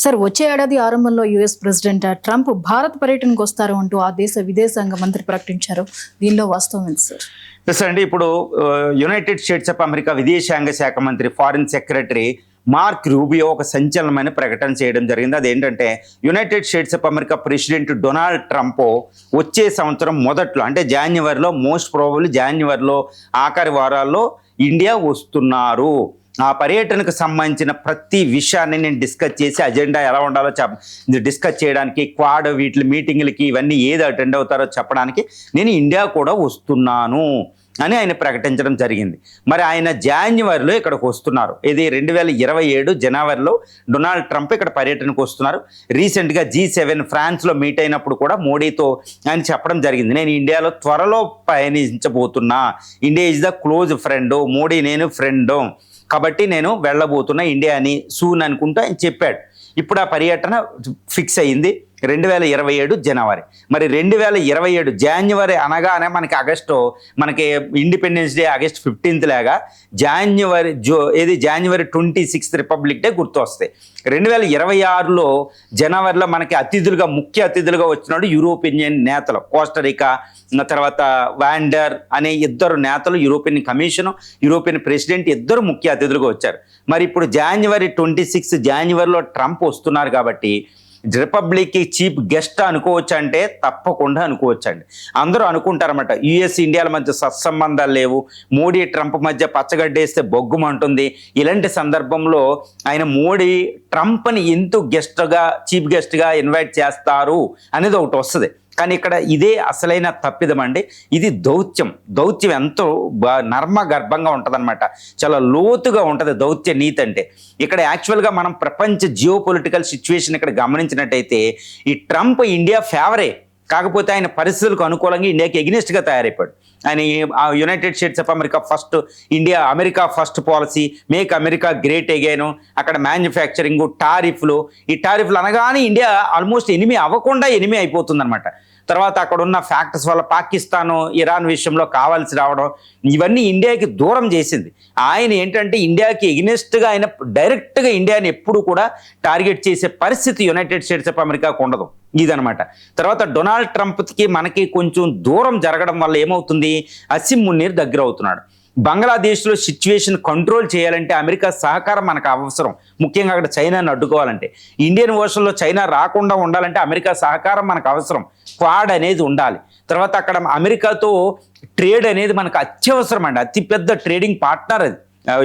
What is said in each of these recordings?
Sir, వచ్చే ఏడాది ఆరంభంలో యుఎస్ ప్రెసిడెంట్ ట్రంప్ భారత్ పర్యటనకు వస్తారు అంటూ ఆ దేశ విదేశాంగ మంత్రి ప్రకటించారు. దీనిలో వాస్తవం ఏంటి సార్? ఎస్ అండి. ఇప్పుడు యునైటెడ్ స్టేట్స్ ఆఫ్ అమెరికా విదేశాంగ శాఖ మంత్రి, ఫారిన్ సెక్రటరీ మార్క్ రూబియో ఒక సంచలనమైన ప్రకటన చేయడం జరిగింది. అదేంటంటే United states of America president Donald Trump వచ్చే సంవత్సరం మొదట్లో, అంటే జాన్యువరిలో, మోస్ట్ ప్రాబబ్లీ జాన్యువరిలో ఆఖరి వారాల్లో ఇండియా వస్తున్నారు. ఆ పర్యటనకు సంబంధించిన ప్రతి విషయాన్ని నేను డిస్కస్ చేసి, అజెండా ఎలా ఉండాలో డిస్కస్ చేయడానికి, క్వాడ్ వీటి మీటింగ్లకి ఇవన్నీ ఏది అటెండ్ అవుతారో చెప్పడానికి నేను ఇండియా కూడా వస్తున్నాను అని ఆయన ప్రకటించడం జరిగింది. మరి ఆయన జాన్యువరిలో ఇక్కడికి వస్తున్నారు. ఇది 2027 జనవరిలో డొనాల్డ్ ట్రంప్ ఇక్కడ పర్యటనకు వస్తున్నారు. రీసెంట్గా G7 ఫ్రాన్స్లో మీట్ అయినప్పుడు కూడా మోడీతో ఆయన చెప్పడం జరిగింది, నేను ఇండియాలో త్వరలో పయనించబోతున్నా, India is the close friend, Modi నేను ఫ్రెండ్, కాబట్టి నేను వెళ్ళబోతున్నా ఇండియా అని సూన్ అనుకుంటూ ఆయన చెప్పాడు. ఇప్పుడు ఆ పర్యటన ఫిక్స్ అయ్యింది 2027 జనవరి. మరి 2027 జాన్యువరి అనగానే మనకి ఇండిపెండెన్స్ డే ఆగస్ట్ 15th లాగా జాన్యువరి 26th రిపబ్లిక్ డే గుర్తు వస్తాయి. 2026లో జనవరిలో మనకి ముఖ్య అతిథులుగా వచ్చినాడు యూరోపియన్ నేతలు, కోస్టరికా, తర్వాత వాండర్ అనే ఇద్దరు నేతలు, యూరోపియన్ కమిషన్, యూరోపియన్ ప్రెసిడెంట్ ఇద్దరు ముఖ్య అతిథులుగా వచ్చారు. మరి ఇప్పుడు జాన్యువరి 26 జాన్యువరిలో ట్రంప్ వస్తున్నారు కాబట్టి రిపబ్లిక్కి చీఫ్ గెస్ట్ అనుకోవచ్చు అంటే తప్పకుండా అనుకోవచ్చండి. అందరూ అనుకుంటారన్నమాట, యుఎస్ ఇండియాల మధ్య సత్సంబంధాలు లేవు, మోడీ ట్రంప్ మధ్య పచ్చగడ్డేస్తే బొగ్గుమంటుంది. ఇలాంటి సందర్భంలో ఆయన మోడీ ట్రంప్ని ఎందుకు చీఫ్ గెస్ట్గా ఇన్వైట్ చేస్తారు అనేది ఒకటి వస్తుంది. కానీ ఇక్కడ ఇదే అసలైన తప్పిదమండి. ఇది దౌత్యం ఎంతో నర్మ గర్భంగా ఉంటుందన్నమాట, చాలా లోతుగా ఉంటుంది దౌత్య నీతి అంటే. ఇక్కడ యాక్చువల్గా మనం ప్రపంచ జియోపొలిటికల్ సిచ్యువేషన్ ఇక్కడ గమనించినట్టయితే ఈ ట్రంప్ ఇండియా ఫేవరే, కాకపోతే ఆయన పరిస్థితులకు అనుకూలంగా ఇండియాకి ఎగ్నెస్ట్గా తయారైపోయాడు. ఆయన United states of America first, America first policy, make America great again, అక్కడ మ్యానుఫ్యాక్చరింగ్, టారిఫ్లు, ఈ టారిఫ్లు అనగానే ఇండియా ఆల్మోస్ట్ ఎనిమి అయిపోతుంది అనమాట. తర్వాత అక్కడ ఉన్న ఫ్యాక్టర్స్ వల్ల పాకిస్తాను, ఇరాన్ విషయంలో కావాల్సి రావడం, ఇవన్నీ ఇండియాకి దూరం చేసింది. ఆయన ఏంటంటే ఇండియాకి ఎగ్నెస్ట్గా ఆయన డైరెక్ట్గా ఇండియాని ఎప్పుడు కూడా టార్గెట్ చేసే పరిస్థితి యునైటెడ్ స్టేట్స్ ఆఫ్ అమెరికాకు ఉండదు, ఇదనమాట. తర్వాత డొనాల్డ్ ట్రంప్కి మనకి కొంచెం దూరం జరగడం వల్ల ఏమవుతుంది, అసిమ్ మునీర్ దగ్గర అవుతున్నాడు. బంగ్లాదేశ్లో సిచ్యువేషన్ కంట్రోల్ చేయాలంటే అమెరికా సహకారం మనకు అవసరం, ముఖ్యంగా అక్కడ చైనాని అడ్డుకోవాలంటే. ఇండియన్ ఓషన్లో చైనా రాకుండా ఉండాలంటే అమెరికా సహకారం మనకు అవసరం, క్వాడ్ అనేది ఉండాలి. తర్వాత అక్కడ అమెరికాతో ట్రేడ్ అనేది మనకు అత్యవసరం అండి, అతిపెద్ద ట్రేడింగ్ పార్ట్నర్ అది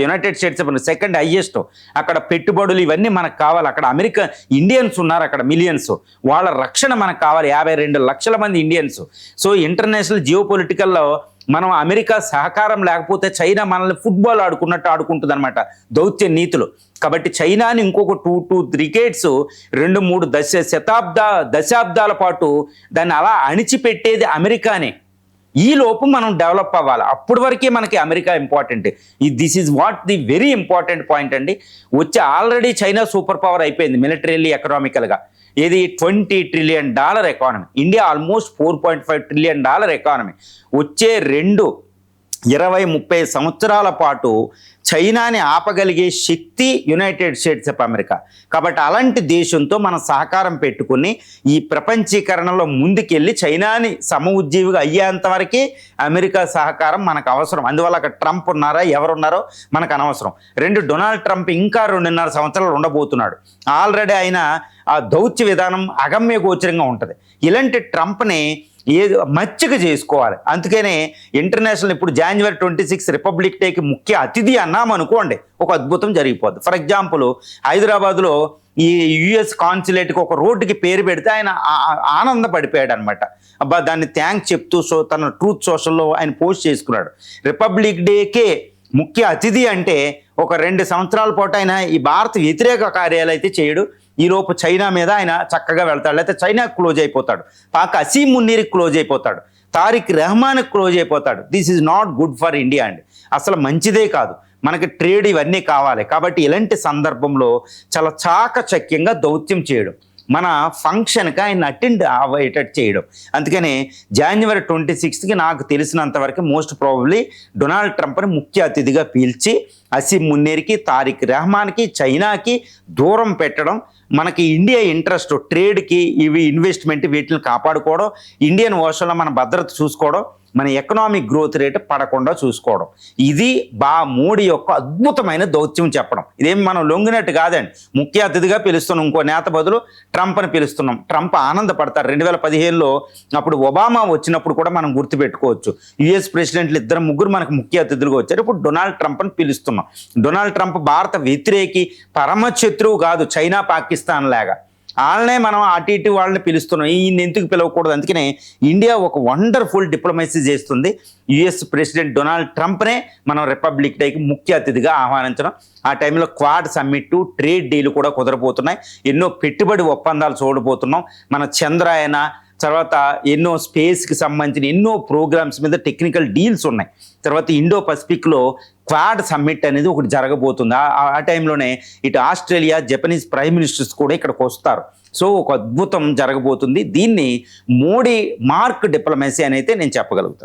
యునైటెడ్ స్టేట్స్ సెకండ్ హైయెస్ట్. అక్కడ పెట్టుబడులు ఇవన్నీ మనకు కావాలి. అక్కడ అమెరికా ఇండియన్స్ ఉన్నారు, అక్కడ మిలియన్స్, వాళ్ళ రక్షణ మనకు కావాలి, 52 లక్షల మంది ఇండియన్స్. సో ఇంటర్నేషనల్ జియోపొలిటికల్లో మనం అమెరికా సహకారం లేకపోతే చైనా మనల్ని ఫుట్బాల్ ఆడుకున్నట్టు ఆడుకుంటుంది అనమాట దౌత్య నీతులు. కాబట్టి చైనాని ఇంకొక 2-3 decades, 2-3 దశాబ్దాల పాటు దాన్ని అలా అణిచిపెట్టేది అమెరికానే. ఈ లోపు మనం డెవలప్ అవ్వాలి, అప్పటి వరకే మనకి America important. This is what the very important point అండి. ఆల్రెడీ చైనా సూపర్ పవర్ అయిపోయింది మిలిటరీలీ, ఎకనామికల్గా. ఇది $20 trillion economy, India almost $4.5 trillion economy. వచ్చే 20-30 సంవత్సరాల పాటు చైనాని ఆపగలిగే శక్తి యునైటెడ్ స్టేట్స్ ఆఫ్ అమెరికా. కాబట్టి అలాంటి దేశంతో మనం సహకారం పెట్టుకుని ఈ ప్రపంచీకరణలో ముందుకెళ్ళి చైనాని సమఉజ్జీవిగా అయ్యేంత వరకే అమెరికా సహకారం మనకు అవసరం. అందువల్ల అక్కడ ట్రంప్ ఉన్నారా, ఎవరున్నారో మనకు అనవసరం. డొనాల్డ్ ట్రంప్ ఇంకా 2.5 సంవత్సరాలు ఉండబోతున్నాడు. ఆల్రెడీ ఆయన ఆ దౌత్య విధానం అగమ్య గోచరంగా ఉంటుంది. ఇలాంటి ట్రంప్ని మచ్చిక చేసుకోవాలి. అందుకనే ఇంటర్నేషనల్ ఇప్పుడు జాన్యువరి 26 రిపబ్లిక్ డేకి ముఖ్య అతిథి అన్నామనుకోండి, ఒక అద్భుతం జరిగిపోద్ది. ఫర్ ఎగ్జాంపుల్ హైదరాబాద్లో ఈ యుఎస్ కాన్సులేట్కి ఒక రోడ్డుకి పేరు పెడితే ఆయన ఆనందపడిపోయాడు అనమాట. అబ్బా, దాన్ని థ్యాంక్స్ చెప్తూ తన ట్రూత్ సోషల్లో ఆయన పోస్ట్ చేసుకున్నాడు. రిపబ్లిక్ డేకే ముఖ్య అతిథి అంటే ఒక 2 సంవత్సరాల పాటు ఆయన ఈ భారత వ్యతిరేక కార్యాలు అయితే చేయడు. ఈలోపు చైనా మీద ఆయన చక్కగా వెళ్తాడు, లేకపోతే చైనా క్లోజ్ అయిపోతాడు, అసీమ్ మునీర్కి క్లోజ్ అయిపోతాడు, తారిక్ రెహమాన్కి క్లోజ్ అయిపోతాడు. This is not good for India అండి, అసలు మంచిదే కాదు. మనకి ట్రేడ్ ఇవన్నీ కావాలి. కాబట్టి ఇలాంటి సందర్భంలో చాలా చాకచక్యంగా దౌత్యం చేయడం, మన ఫంక్షన్కి ఆయన అటెండ్ అయ్యేటట్టు చేయడం. అందుకని January 26కి నాకు తెలిసినంత వరకు మోస్ట్ ప్రాబబ్లీ డొనాల్డ్ ట్రంప్ని ముఖ్య అతిథిగా పీల్చి అసీం మున్నీర్కి, తారిక్ రెహమాన్కి, చైనాకి దూరం పెట్టడం, మనకి ఇండియా ఇంట్రెస్ట్ ట్రేడ్కి, ఇవి ఇన్వెస్ట్మెంట్, వీటిని కాపాడుకోవడం, ఇండియన్ ఓషన్లో మన భద్రత చూసుకోవడం, మన ఎకనామిక్ గ్రోత్ రేట్ పడకుండా చూసుకోవడం, ఇది మోడీ యొక్క అద్భుతమైన దౌత్యం చెప్పడం. ఇదేం మనం లొంగినట్టు కాదండి. ముఖ్య అతిథిగా పిలుస్తున్నాం, ఇంకో నేత బదులు ట్రంప్ని పిలుస్తున్నాం. ట్రంప్ ఆనందపడతారు. 2015లో అప్పుడు ఒబామా వచ్చినప్పుడు కూడా మనం గుర్తుపెట్టుకోవచ్చు. యుఎస్ ప్రెసిడెంట్లు ఇద్దరు ముగ్గురు మనకు ముఖ్య అతిథులుగా వచ్చారు. ఇప్పుడు డొనాల్డ్ ట్రంప్ని పిలుస్తున్నాం. డొనాల్డ్ ట్రంప్ భారత వ్యతిరేకి, పరమశత్రువు కాదు, చైనా పాకిస్తాన్ లాగా. వాళ్ళనే మనం అటు ఇటు వాళ్ళని పిలుస్తున్నాం. ఈయన ఎందుకు పిలవకూడదు? అందుకనే ఇండియా ఒక వండర్ఫుల్ డిప్లొమసీ చేస్తుంది. యుఎస్ ప్రెసిడెంట్ డొనాల్డ్ ట్రంప్నే మనం రిపబ్లిక్ డేకి ముఖ్య అతిథిగా ఆహ్వానించడం. ఆ టైంలో క్వాడ్ సమ్మిట్, ట్రేడ్ డీల్ కూడా కుదరబోతున్నాయి. ఎన్నో పెట్టుబడి ఒప్పందాలు చూడబోతున్నాం. మన చంద్రయాన తర్వాత ఎన్నో స్పేస్కి సంబంధించిన ఎన్నో ప్రోగ్రామ్స్ మీద టెక్నికల్ డీల్స్ ఉన్నాయి. తర్వాత ఇండో పసిఫిక్లో క్వాడ్ సమ్మిట్ అనేది ఒకటి జరగబోతుంది. ఆ టైంలోనే ఇటు ఆస్ట్రేలియా, జపనీస్ ప్రైమ్ మినిస్టర్స్ కూడా ఇక్కడికి వస్తారు. సో ఒక అద్భుతం జరగబోతుంది. దీన్ని మోడీ మార్క్ డిప్లొమసీ అని అయితే నేను చెప్పగలుగుతాను.